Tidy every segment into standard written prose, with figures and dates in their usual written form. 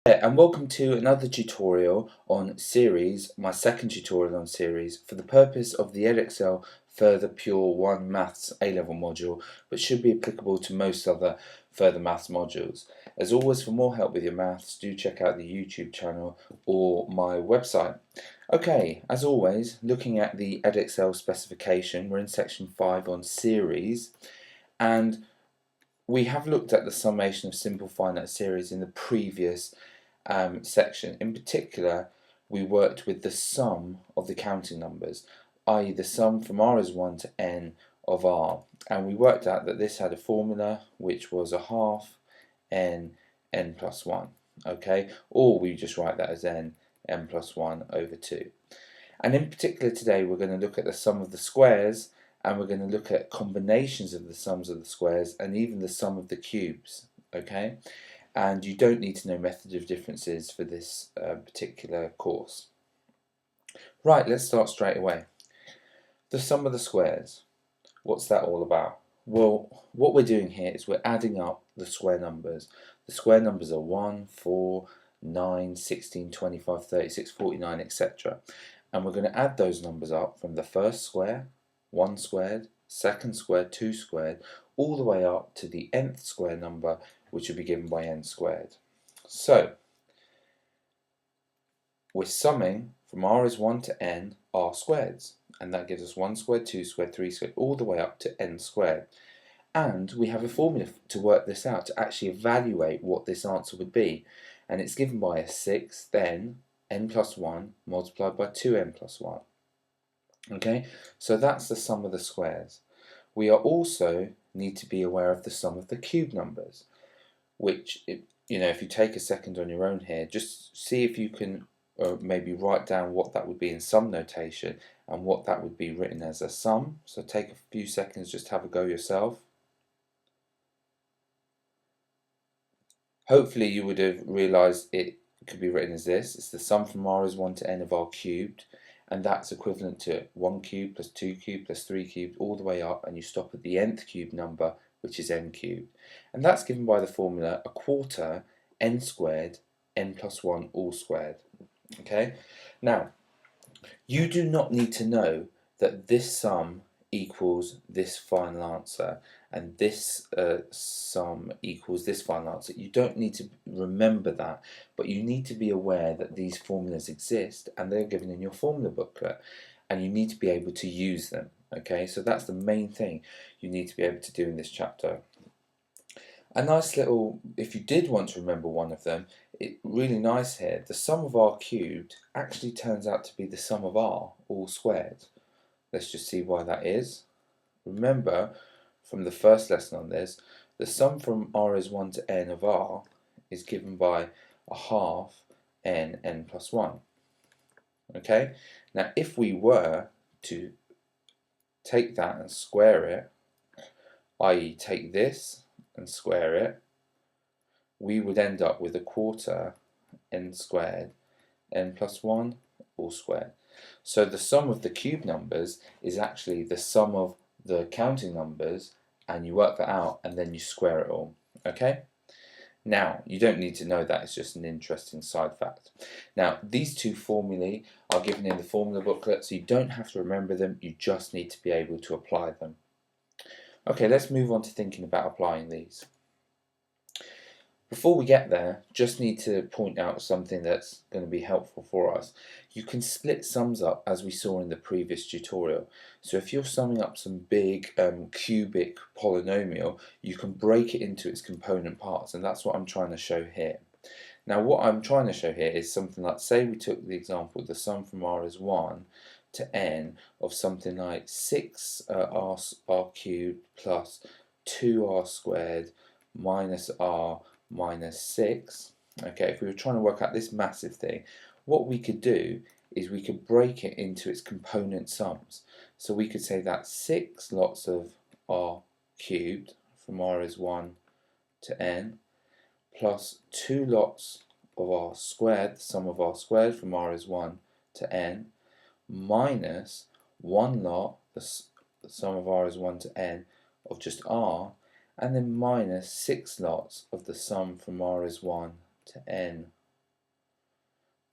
And welcome to another tutorial on series, my second tutorial on series, for the purpose of the Edexcel Further Pure 1 Maths A-Level module, but should be applicable to most other further maths modules. As always, for more help with your maths, do check out the YouTube channel or my website. Okay, as always, looking at the Edexcel specification, we're in section 5 on series, and we have looked at the summation of simple finite series in the previous section. In particular, we worked with the sum of the counting numbers, i.e. the sum from r is 1 to n of r, and we worked out that this had a formula which was a half n plus 1, okay, or we just write that as n plus 1 over 2. And in particular today we're going to look at the sum of the squares, and we're going to look at combinations of the sums of the squares and even the sum of the cubes, okay? And you don't need to know method of differences for this particular course. Right, let's start straight away. The sum of the squares, what's that all about? Well, what we're doing here is we're adding up the square numbers. The square numbers are 1, 4, 9, 16, 25, 36, 49, etc. And we're going to add those numbers up from the first square, 1 squared, second squared, 2 squared, all the way up to the nth square number, which will be given by n squared. So, we're summing from r is 1 to n r squareds, and that gives us 1 squared, 2 squared, 3 squared, all the way up to n squared. And we have a formula to work this out, to actually evaluate what this answer would be. And it's given by a 6, then n plus 1 multiplied by 2n plus 1. Okay, so that's the sum of the squares. We are also need to be aware of the sum of the cube numbers, which, if you take a second on your own here, just see if you can maybe write down what that would be in sum notation and what that would be written as a sum. So take a few seconds, just have a go yourself. Hopefully you would have realised it could be written as this. It's the sum from r is 1 to n of r cubed, and that's equivalent to 1 cubed plus 2 cubed plus 3 cubed all the way up, and you stop at the nth cube number, which is n cubed. And that's given by the formula a quarter n squared n plus 1 all squared. Okay, now you do not need to know that this sum equals this final answer and this sum equals this final answer. You don't need to remember that, but you need to be aware that these formulas exist and they're given in your formula booklet, and you need to be able to use them. Okay, so that's the main thing you need to be able to do in this chapter. A nice little, if you did want to remember one of them, really nice here, the sum of r cubed actually turns out to be the sum of r all squared. Let's just see why that is. Remember from the first lesson on this, the sum from r is 1 to n of r is given by a half n plus 1. Okay, now if we were to take that and square it, i.e. take this and square it, we would end up with a quarter n squared n plus 1 all squared. So the sum of the cube numbers is actually the sum of the counting numbers, and you work that out and then you square it all. Okay? Now, you don't need to know that, it's just an interesting side fact. Now, these two formulae are given in the formula booklet, so you don't have to remember them, you just need to be able to apply them. Okay, let's move on to thinking about applying these. Before we get there, just need to point out something that's going to be helpful for us. You can split sums up as we saw in the previous tutorial. So if you're summing up some big cubic polynomial, you can break it into its component parts, and that's what I'm trying to show here. Now what I'm trying to show here is something like, say we took the example, the sum from r is 1 to n of something like 6r cubed plus 2r squared minus r minus 6. Okay, if we were trying to work out this massive thing, what we could do is we could break it into its component sums. So we could say that 6 lots of r cubed from r is 1 to n plus 2 lots of r squared, the sum of r squared from r is 1 to n, minus 1 lot, the sum of r is 1 to n, of just r, and then minus 6 lots of the sum from r is 1 to n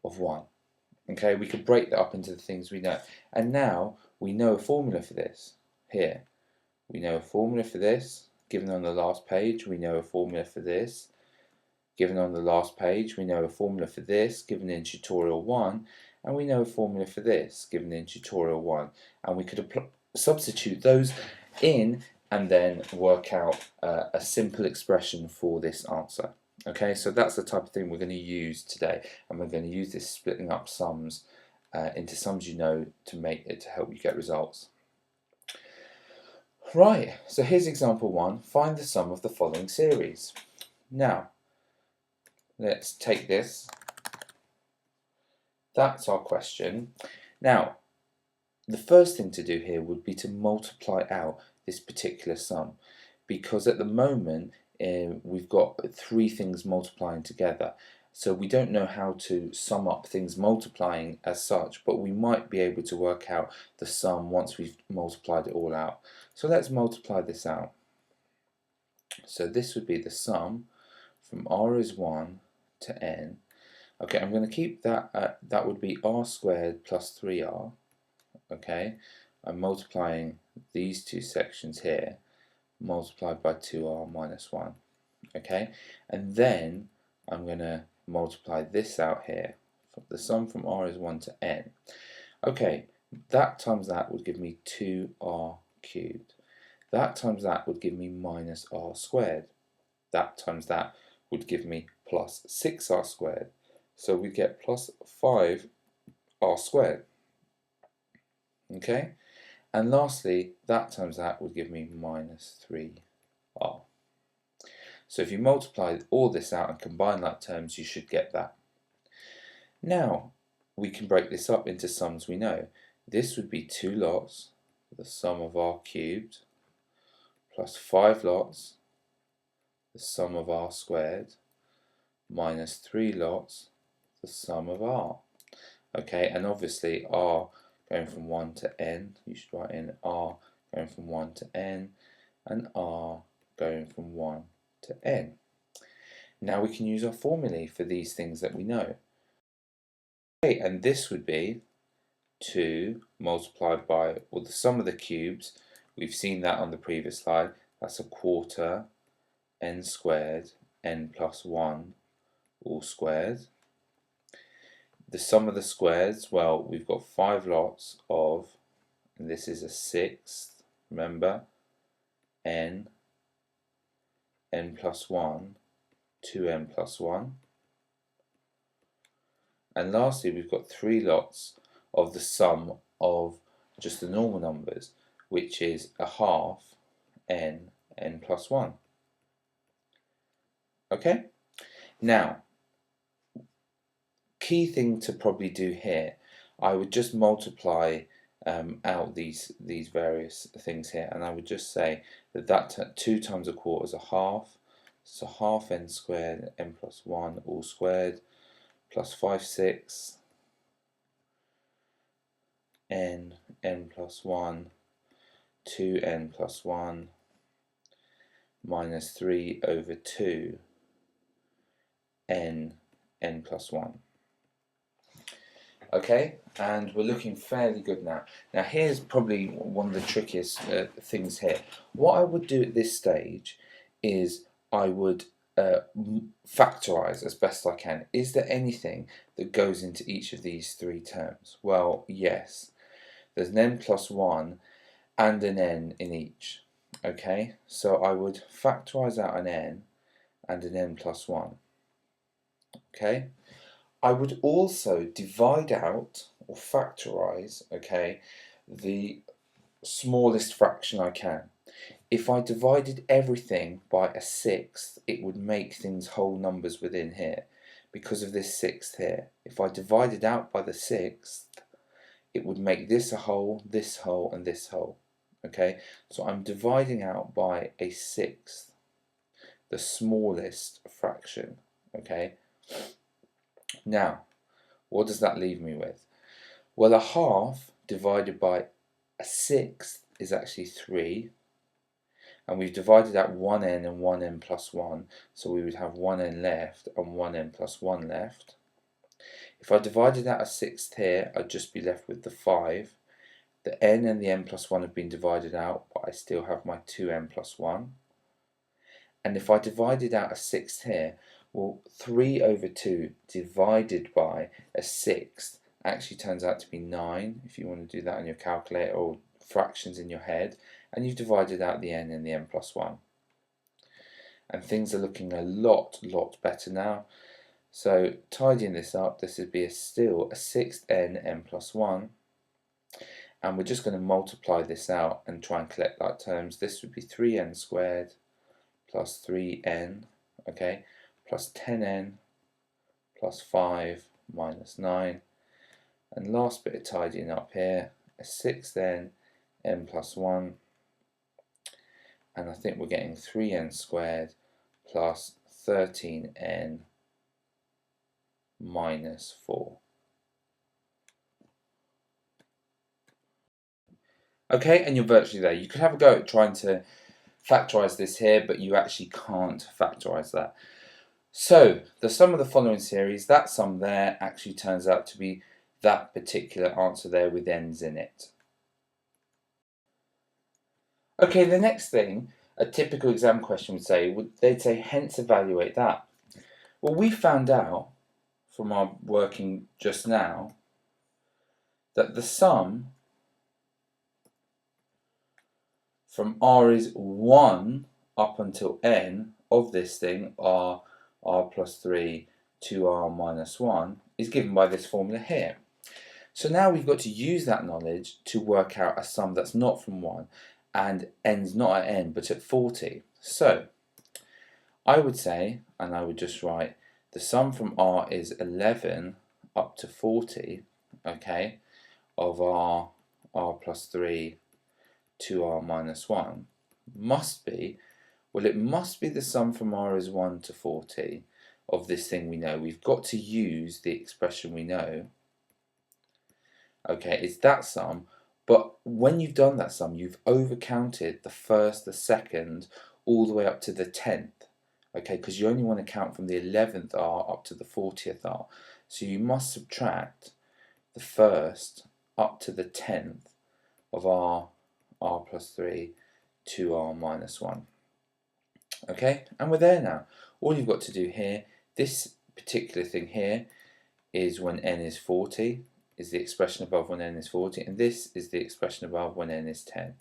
of 1. Okay, we could break that up into the things we know. And now we know a formula for this. Here, we know a formula for this, given on the last page. We know a formula for this, given on the last page. We know a formula for this, given in tutorial 1. And we know a formula for this, given in tutorial 1. And we could substitute those in and then work out a simple expression for this answer. Okay, so that's the type of thing we're going to use today, and we're going to use this splitting up sums into sums you know to make it to help you get results. Right, so here's example 1. Find the sum of the following series. Now, let's take this. That's our question. Now, the first thing to do here would be to multiply out this particular sum, because at the moment we've got 3 things multiplying together, so we don't know how to sum up things multiplying as such, but we might be able to work out the sum once we've multiplied it all out. So let's multiply this out. So this would be the sum from r is 1 to n. Okay, I'm going to keep that at, that would be r squared plus 3r. Okay, I'm multiplying these two sections here, multiplied by 2r minus 1. Okay, and then I'm going to multiply this out here. The sum from r is 1 to n. Okay, that times that would give me 2r cubed. That times that would give me minus r squared. That times that would give me plus 6r squared. So we get plus 5r squared. Okay, and lastly, that times that would give me minus 3r. So if you multiply all this out and combine like terms, you should get that. Now, we can break this up into sums we know. This would be 2 lots, the sum of r cubed, plus 5 lots, the sum of r squared, minus 3 lots, the sum of r. Okay, and obviously r going from 1 to n, you should write in r going from 1 to n, and r going from 1 to n. Now we can use our formulae for these things that we know. Okay, and this would be 2 multiplied by, well, the sum of the cubes, we've seen that on the previous slide, that's a quarter n squared, n plus 1, all squared. The sum of the squares, well, we've got 5 lots of, and this is a sixth, remember, n plus 1, 2n plus 1. And lastly, we've got 3 lots of the sum of just the normal numbers, which is a half n plus 1. Okay? Now, key thing to probably do here, I would just multiply out these various things here, and I would just say that 2 times a quarter is a half, so half n squared n plus 1 all squared, plus 5/6 n plus 1, 2n plus 1, minus 3 over 2 n plus 1. Okay, and we're looking fairly good now. Now here's probably one of the trickiest things here. What I would do at this stage is I would factorize as best I can. Is there anything that goes into each of these 3 terms? Well, yes. There's an n plus 1 and an n in each. Okay, so I would factorize out an n and an n plus 1. Okay, I would also divide out or factorize, okay, the smallest fraction I can. If I divided everything by a sixth, it would make things whole numbers within here because of this sixth here. If I divided out by the sixth, it would make this a whole, this whole, and this whole. Okay, so I'm dividing out by a sixth, the smallest fraction. Okay, now what does that leave me with? Well, a half divided by a sixth is actually 3, and we've divided out 1n and 1n plus 1, so we would have 1n left and 1n plus 1 left. If I divided out a sixth here, I'd just be left with the 5. The n and the n plus 1 have been divided out, but I still have my 2n plus 1. And if I divided out a sixth here, well, 3 over 2 divided by a sixth actually turns out to be 9, if you want to do that on your calculator or fractions in your head, and you've divided out the n and the n plus 1. And things are looking a lot better now. So tidying this up, this would be still a sixth n plus 1, and we're just going to multiply this out and try and collect like terms. This would be 3n squared plus 3n, okay, plus 10n plus 5 minus 9, and last bit of tidying up here, a sixth n plus 1, and I think we're getting 3n squared plus 13n minus 4. Okay, and you're virtually there. You could have a go at trying to factorize this here, but you actually can't factorize that. So the sum of the following series, that sum there actually turns out to be that particular answer there with n's in it. Okay, the next thing a typical exam question would say, they'd say hence evaluate that. Well, we found out from our working just now that the sum from r is 1 up until n of this thing, r plus 3, 2r minus 1, is given by this formula here. So now we've got to use that knowledge to work out a sum that's not from 1 and ends not at n but at 40. So I would say, and I would just write, the sum from r is 11 up to 40, okay, of r plus 3, 2r minus 1 must be, well, it must be the sum from r is 1 to 40 of this thing we know. We've got to use the expression we know. Okay, it's that sum, but when you've done that sum, you've overcounted the first, the second, all the way up to the 10th. Okay, because you only want to count from the 11th r up to the 40th r. So you must subtract the first up to the 10th of r plus 3, 2r minus 1. Okay, and we're there now. All you've got to do here, this particular thing here, is when n is 40, is the expression above when n is 40, and this is the expression above when n is 10.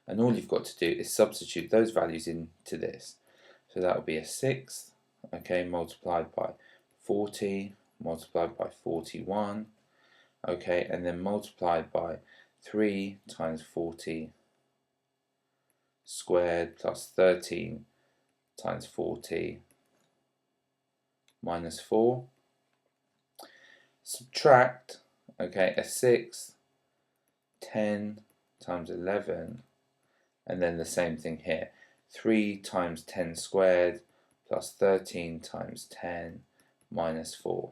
And all you've got to do is substitute those values into this. So that will be a sixth, okay, multiplied by 40, multiplied by 41, okay, and then multiplied by 3 times 40 squared plus 13 times 40 minus 4. Subtract, okay, a sixth, 10 times 11, and then the same thing here. 3 times 10 squared plus 13 times 10 minus 4.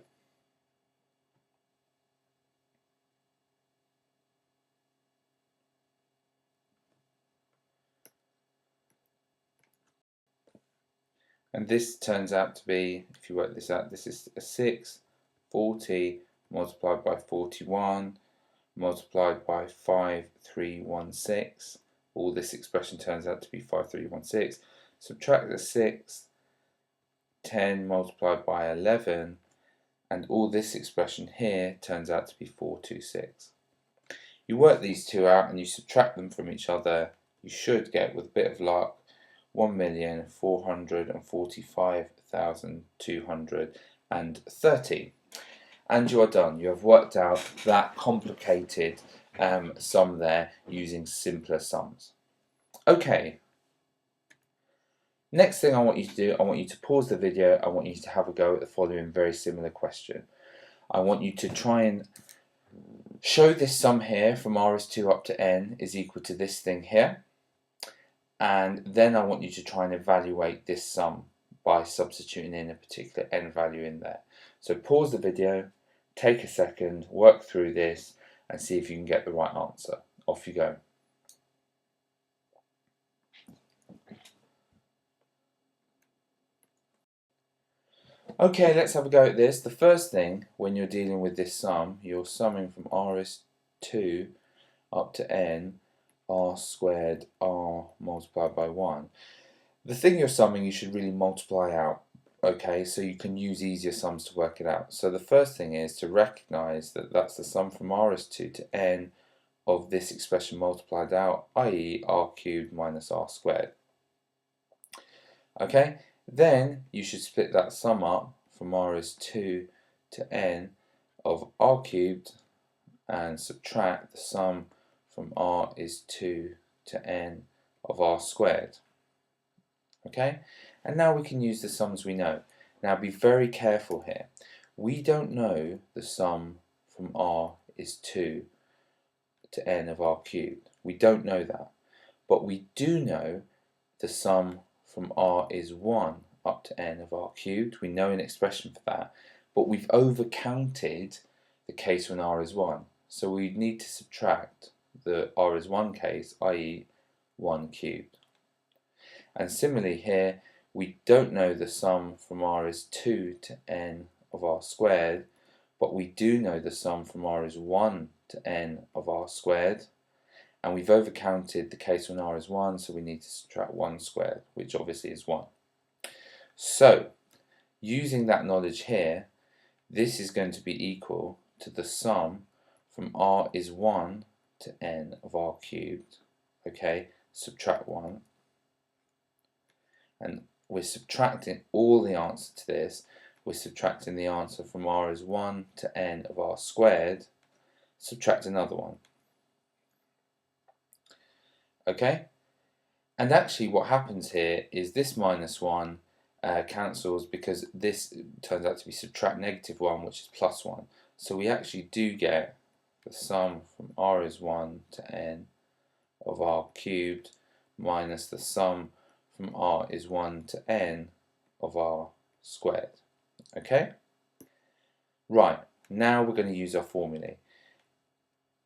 And this turns out to be, if you work this out, this is a 6, 40 multiplied by 41 multiplied by 5316. All this expression turns out to be 5316. Subtract the 6, 10 multiplied by 11, and all this expression here turns out to be 426. You work these two out and you subtract them from each other, you should get, with a bit of luck, 1,445,230. And you are done. You have worked out that complicated sum there using simpler sums. Okay. Next thing I want you to do, I want you to pause the video. I want you to have a go at the following very similar question. I want you to try and show this sum here from r is 2 up to n is equal to this thing here. And then I want you to try and evaluate this sum by substituting in a particular n value in there. So pause the video, take a second, work through this, and see if you can get the right answer. Off you go. Okay, let's have a go at this. The first thing, when you're dealing with this sum, you're summing from r is 2 up to n r squared r multiplied by 1. The thing you're summing you should really multiply out, okay, so you can use easier sums to work it out. So the first thing is to recognise that that's the sum from r is 2 to n of this expression multiplied out, i.e. r cubed minus r squared. Okay, then you should split that sum up from r is 2 to n of r cubed and subtract the sum from r is 2 to n of r squared. Okay, and now we can use the sums we know. Now be very careful here. We don't know the sum from r is 2 to n of r cubed. We don't know that. But we do know the sum from r is 1 up to n of r cubed. We know an expression for that. But we've overcounted the case when r is 1. So we need to subtract the r is 1 case, i.e. 1 cubed. And similarly here, we don't know the sum from r is 2 to n of r squared, but we do know the sum from r is 1 to n of r squared, and we've overcounted the case when r is 1, so we need to subtract 1 squared, which obviously is 1. So, using that knowledge here, this is going to be equal to the sum from r is 1 to n of r cubed, okay, subtract 1, and we're subtracting all the answer to this. We're subtracting the answer from r is 1 to n of r squared, subtract another one. Okay? And actually what happens here is this minus 1 cancels because this turns out to be subtract negative 1, which is plus 1. So we actually do get the sum from r is 1 to n of r cubed minus the sum from r is 1 to n of r squared. Okay? Right, now we're going to use our formulae.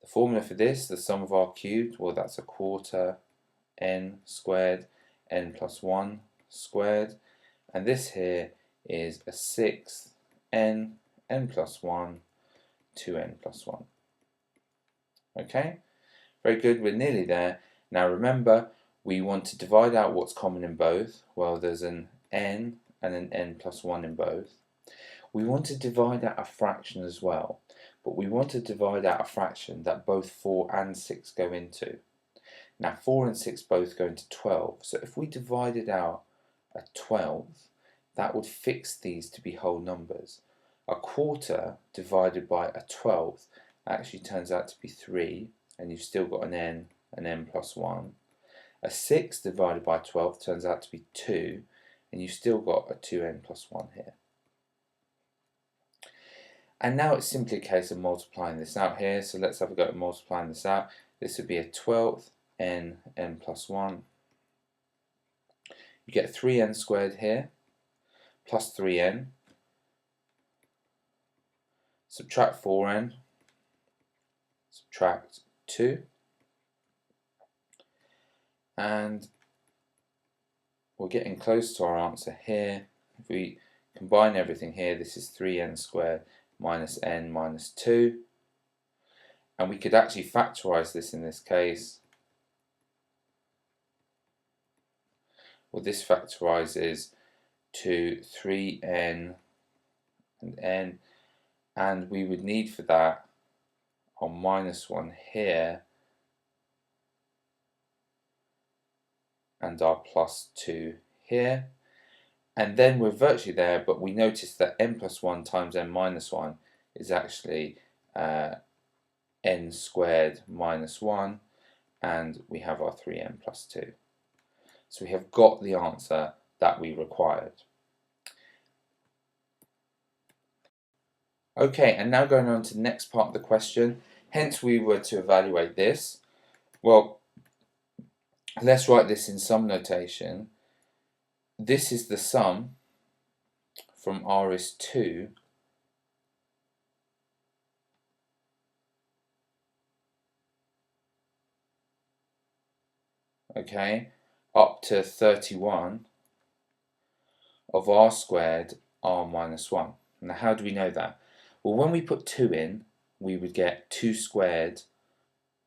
The formula for this, the sum of r cubed, well that's a quarter n squared, n plus 1 squared, and this here is a sixth n, n plus 1, 2n plus 1. Okay, very good, we're nearly there. Now remember, we want to divide out what's common in both. Well, there's an n and an n plus 1 in both. We want to divide out a fraction as well, but we want to divide out a fraction that both 4 and 6 go into. Now 4 and 6 both go into 12, so if we divided out a 12th, that would fix these to be whole numbers. A quarter divided by a 12th actually turns out to be 3, and you've still got an n plus 1. A 6 divided by 12 turns out to be 2, and you've still got a 2n plus 1 here. And now it's simply a case of multiplying this out here, so let's have a go at multiplying this out. This would be a 12th n plus 1. You get 3n squared here, plus 3n, subtract 4n, subtract 2, and we're getting close to our answer here. If we combine everything here, this is 3n squared minus n minus 2, and we could actually factorize this in this case. Well, this factorizes to 3n and n, and we would need for that our minus 1 here and our plus 2 here, and then we're virtually there, but we notice that n plus 1 times n minus 1 is actually n squared minus 1, and we have our 3n plus 2. So we have got the answer that we required. Okay, and now going on to the next part of the question. Hence we were to evaluate this. Well, let's write this in sum notation. This is the sum from r is 2 okay, up to 31 of r squared r minus 1. Now how do we know that? Well, when we put 2 in, we would get 2 squared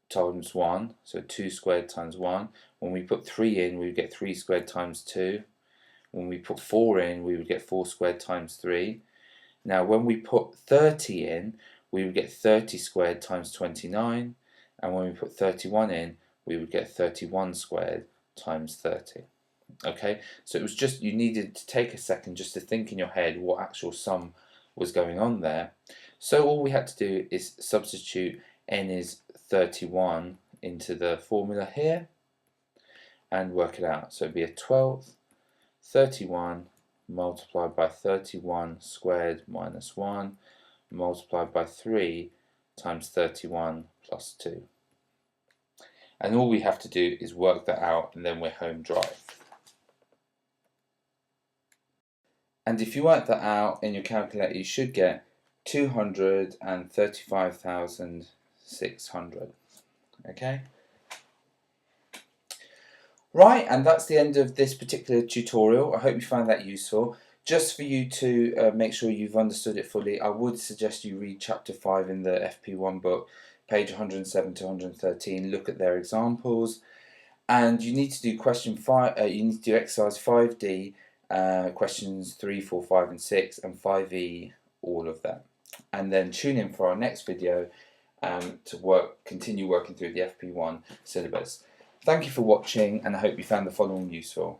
times 1, so 2 squared times 1. When we put 3 in, we would get 3 squared times 2. When we put 4 in, we would get 4 squared times 3. Now when we put 30 in, we would get 30 squared times 29, and when we put 31 in, we would get 31 squared times 30. Okay, so it was just, you needed to take a second just to think in your head what actual sum was going on there. So all we had to do is substitute n is 31 into the formula here and work it out. So it'd be a 12th, 31 multiplied by 31 squared minus 1 multiplied by 3 times 31 plus 2. And all we have to do is work that out, and then we're home dry. And if you work that out in your calculator, you should get 235,600. Okay? Right, and that's the end of this particular tutorial. I hope you found that useful. Just for you to make sure you've understood it fully, I would suggest you read chapter 5 in the FP1 book, page 107 to 113. Look at their examples, and you need to do question 5. You need to do exercise 5D, questions 3, 4, 5, and 6, and 5E, all of that. And then tune in for our next video to continue working through the FP1 syllabus. Thank you for watching, and I hope you found the following useful.